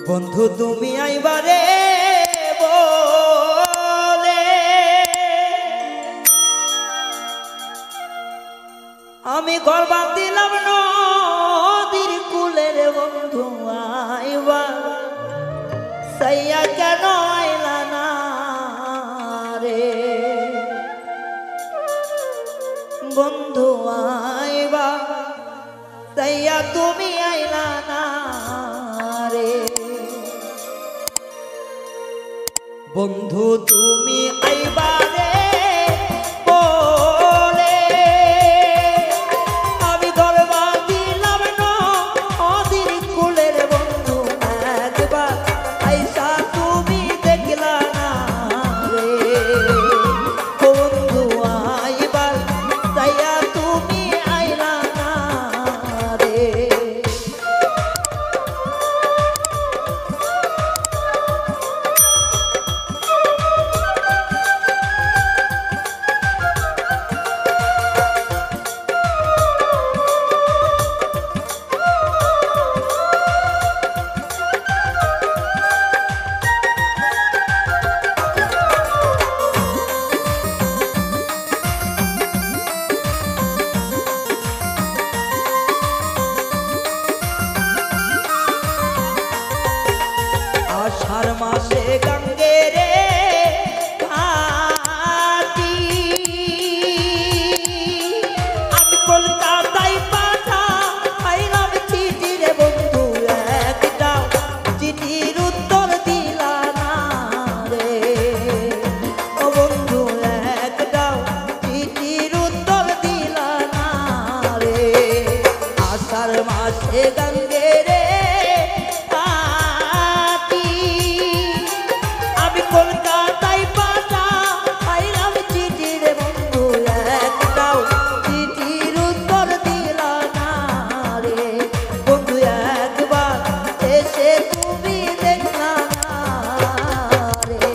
বন্ধু তুমি আইবারে বলে আমি ঘর বাঁধিলাম নদীর কুলের বন্ধু আইবা সাইয়া কেন আইলা না রে বন্ধু আইবা সাইয়া তুমি আইলা না রে বন্ধু তুমি আইবা রে বলে আমি দরবা দিলাম নদীর কুলের বন্ধু একবার আইসা তুমি দেখলা না রে বন্ধু আইবার তাইয়া তুমি আইলা না রে আষাঢ় মাসে গঙ্গে রে ঘাটি আমি কলকাতায় পাঠা আইলাম চিঠি রে বন্ধু একটা চিঠির উত্তর দিলা না রে ও বন্ধু একটা চিঠির উত্তর দিলা না রে আষাঢ় মাসে গঙ্গে রে কলকাতায় পাঠা আইলাম চিঠি রে বন্ধু একটাও চিঠির উত্তর দিলা না রে বন্ধু একবার এসে তুমি দেখলা না রে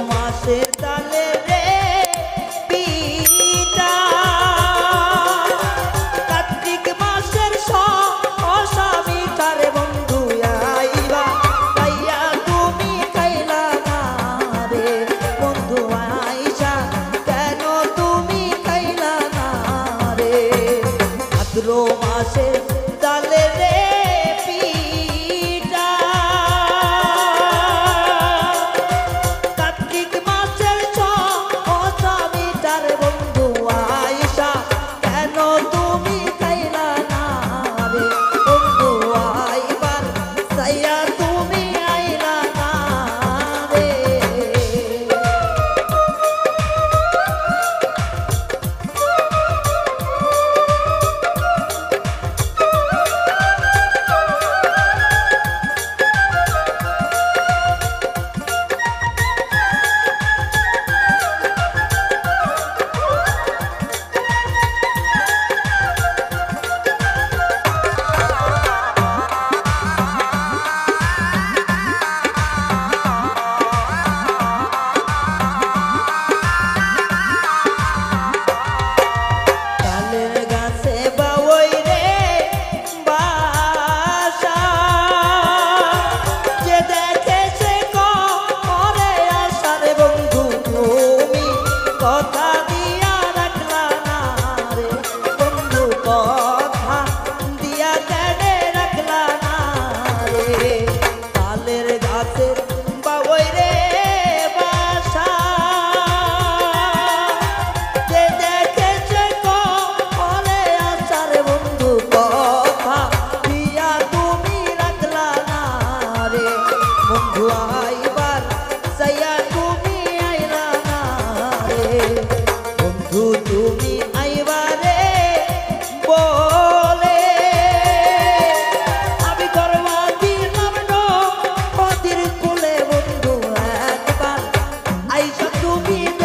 মাসে তালে রে পিঠা কার্তিক মাসের ছমিটার বন্ধু আইসা কেন তুমি খাইলা না রে বন্ধু আইবার সাইয়া তুমি আইলা না রে তুমি